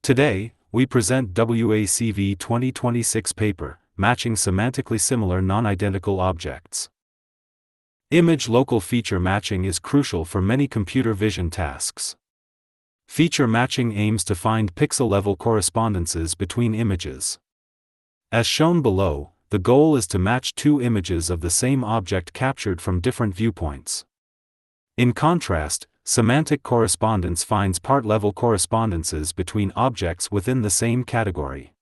Today, we present WACV 2026 paper, Matching Semantically Similar Non-Identical Objects. Image local feature matching is crucial for many computer vision tasks. Feature matching aims to find pixel-level correspondences between images. As shown below, the goal is to match two images of the same object captured from different viewpoints. In contrast, semantic correspondence finds part-level correspondences between objects within the same category.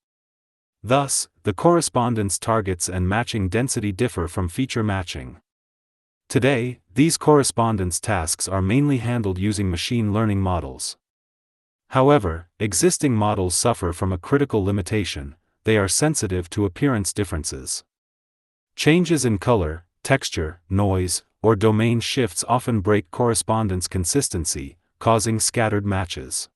Thus, the correspondence targets and matching density differ from feature matching. Today, these correspondence tasks are mainly handled using machine learning models. However, existing models suffer from a critical limitation: they are sensitive to appearance differences. Changes in color, texture, noise, or domain shifts often break correspondence consistency, causing scattered matches.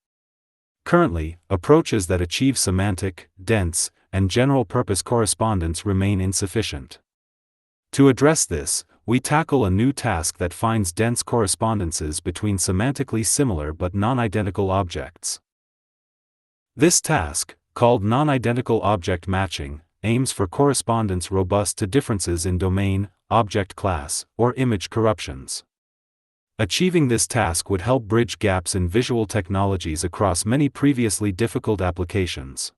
Currently, approaches that achieve semantic, dense, and general-purpose correspondence remain insufficient. To address this, we tackle a new task that finds dense correspondences between semantically similar but non-identical objects. This task, called non-identical object matching, aims for correspondence robust to differences in domain, object class, or image corruptions. Achieving this task would help bridge gaps in visual technologies across many previously difficult applications.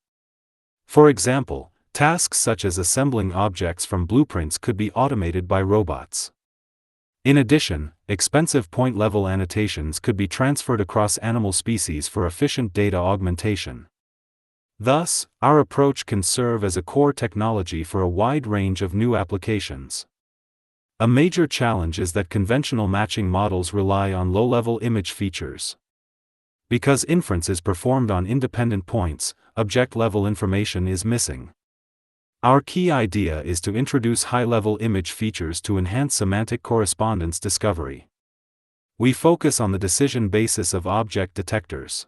For example, tasks such as assembling objects from blueprints could be automated by robots. In addition, expensive point-level annotations could be transferred across animal species for efficient data augmentation. Thus, our approach can serve as a core technology for a wide range of new applications. A major challenge is that conventional matching models rely on low-level image features. Because inference is performed on independent points, object-level information is missing. Our key idea is to introduce high-level image features to enhance semantic correspondence discovery. We focus on the decision basis of object detectors.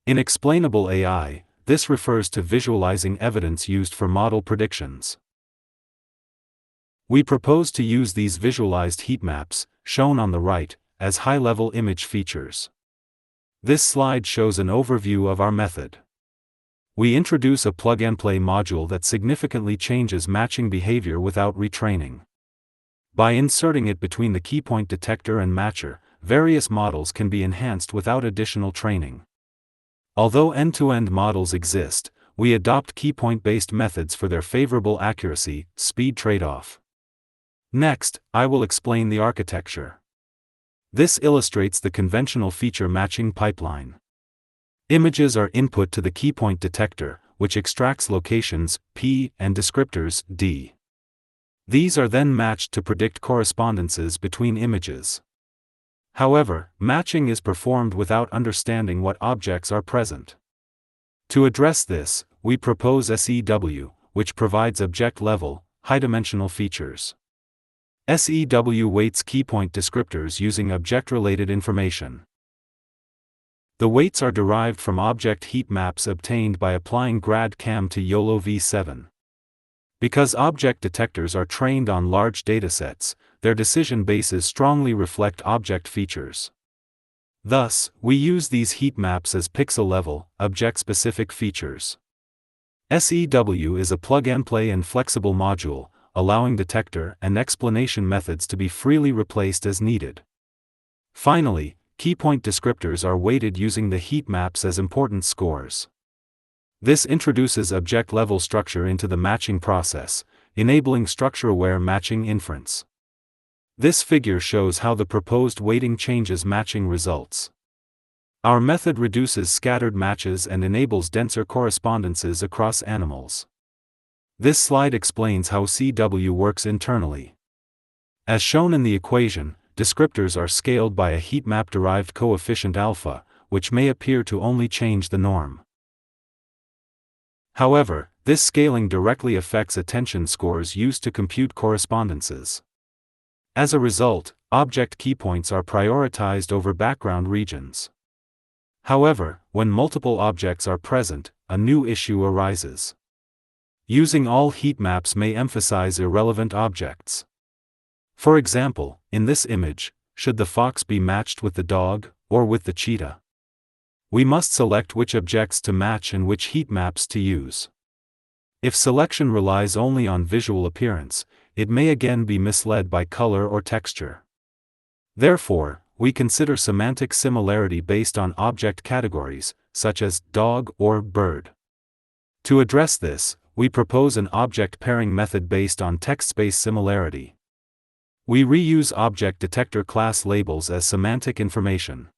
In explainable AI, this refers to visualizing evidence used for model predictions. We propose to use these visualized heat maps, shown on the right, as high-level image features. This slide shows an overview of our method. We introduce a plug-and-play module that significantly changes matching behavior without retraining. By inserting it between the keypoint detector and matcher, various models can be enhanced without additional training. Although end-to-end models exist, we adopt keypoint-based methods for their favorable accuracy, speed trade-off. Next, I will explain the architecture. This illustrates the conventional feature matching pipeline. Images are input to the keypoint detector, which extracts locations, P, and descriptors, D. These are then matched to predict correspondences between images. However, matching is performed without understanding what objects are present. To address this, we propose SEW, which provides object-level, high-dimensional features. SEW weights keypoint descriptors using object-related information. The weights are derived from object heat maps obtained by applying GradCam to YOLO v7. Because object detectors are trained on large datasets, their decision bases strongly reflect object features. Thus, we use these heat maps as pixel-level, object-specific features. SEW is a plug-and-play and flexible module, allowing detector and explanation methods to be freely replaced as needed. Finally, keypoint descriptors are weighted using the heat maps as importance scores. This introduces object-level structure into the matching process, enabling structure-aware matching inference. This figure shows how the proposed weighting changes matching results. Our method reduces scattered matches and enables denser correspondences across animals. This slide explains how CW works internally. As shown in the equation, descriptors are scaled by a heat map-derived coefficient alpha, which may appear to only change the norm. However, this scaling directly affects attention scores used to compute correspondences. As a result, object keypoints are prioritized over background regions. However, when multiple objects are present, a new issue arises. Using all heat maps may emphasize irrelevant objects. For example, in this image, should the fox be matched with the dog, or with the cheetah? We must select which objects to match and which heat maps to use. If selection relies only on visual appearance, it may again be misled by color or texture. Therefore, we consider semantic similarity based on object categories, such as dog or bird. To address this, we propose an object pairing method based on text space similarity. We reuse object detector class labels as semantic information.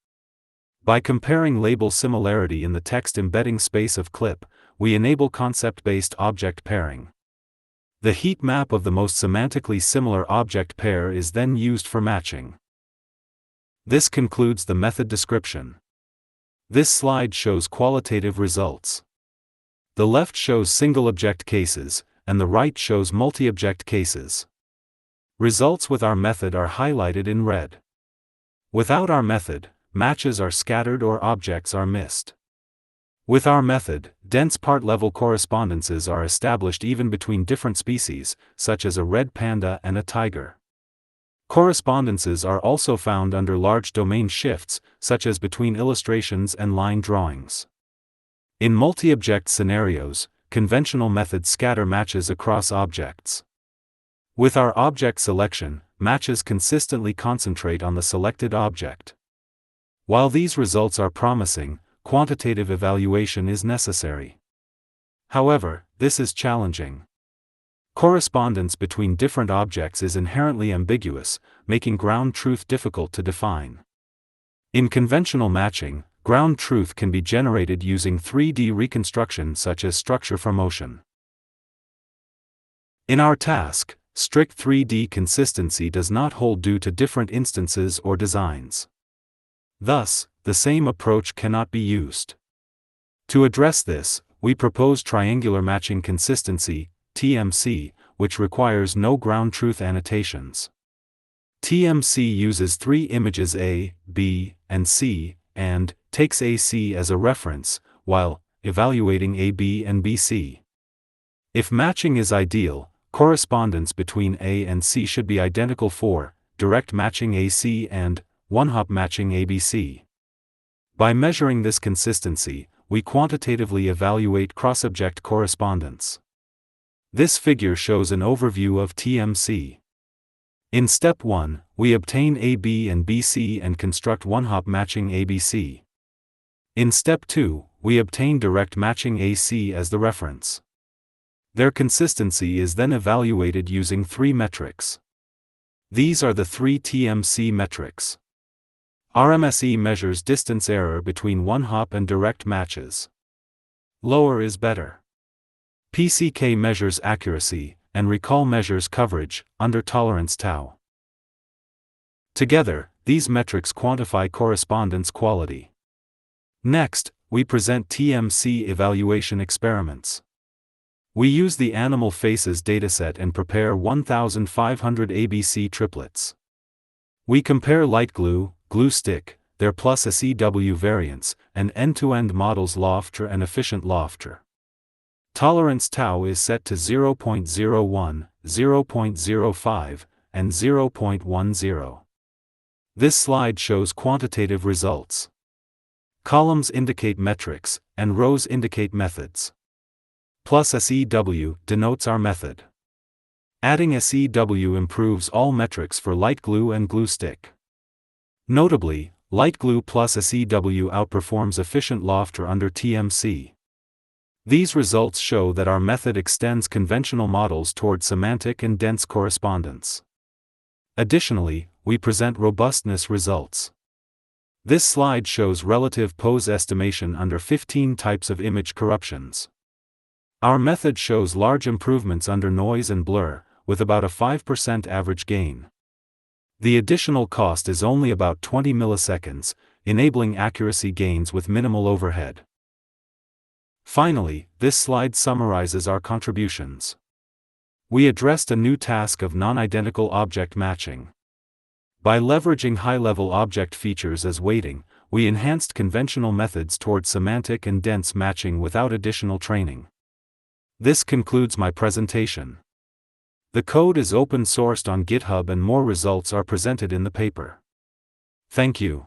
By comparing label similarity in the text embedding space of clip, we enable concept-based object pairing. The heat map of the most semantically similar object pair is then used for matching. This concludes the method description. This slide shows qualitative results. The left shows single-object cases, and the right shows multi-object cases. Results with our method are highlighted in red. Without our method, matches are scattered or objects are missed. With our method, dense part-level correspondences are established even between different species, such as a red panda and a tiger. Correspondences are also found under large domain shifts, such as between illustrations and line drawings. In multi-object scenarios, conventional methods scatter matches across objects. With our object selection, matches consistently concentrate on the selected object. While these results are promising, quantitative evaluation is necessary. However, this is challenging. Correspondence between different objects is inherently ambiguous, making ground truth difficult to define. In conventional matching, ground truth can be generated using 3D reconstruction such as structure from motion. In our task, strict 3D consistency does not hold due to different instances or designs. Thus, the same approach cannot be used. To address this, we propose triangular matching consistency, TMC, which requires no ground truth annotations. TMC uses three images A, B, and C, and takes AC as a reference, while evaluating AB and BC. If matching is ideal, correspondence between A and C should be identical for direct matching AC and one-hop matching ABC. By measuring this consistency, we quantitatively evaluate cross-object correspondence. This figure shows an overview of TMC. In Step 1, we obtain AB and BC and construct one-hop matching ABC. In Step 2, we obtain direct matching AC as the reference. Their consistency is then evaluated using three metrics. These are the three TMC metrics. RMSE measures distance error between one-hop and direct matches. Lower is better. PCK measures accuracy, and recall measures coverage, under tolerance tau. Together, these metrics quantify correspondence quality. Next, we present TMC evaluation experiments. We use the animal faces dataset and prepare 1,500 ABC triplets. We compare light glue, glue stick, their plus SEW variants, and end-to-end models Lofter and efficient Lofter. Tolerance tau is set to 0.01, 0.05, and 0.10. This slide shows quantitative results. Columns indicate metrics, and rows indicate methods. Plus SEW denotes our method. Adding SEW improves all metrics for light glue and glue stick. Notably, light glue plus SEW outperforms efficient Lofter under TMC. These results show that our method extends conventional models toward semantic and dense correspondence. Additionally, we present robustness results. This slide shows relative pose estimation under 15 types of image corruptions. Our method shows large improvements under noise and blur, with about a 5% average gain. The additional cost is only about 20 milliseconds, enabling accuracy gains with minimal overhead. Finally, this slide summarizes our contributions. We addressed a new task of non-identical object matching. By leveraging high-level object features as weighting, we enhanced conventional methods toward semantic and dense matching without additional training. This concludes my presentation. The code is open-sourced on GitHub and more results are presented in the paper. Thank you.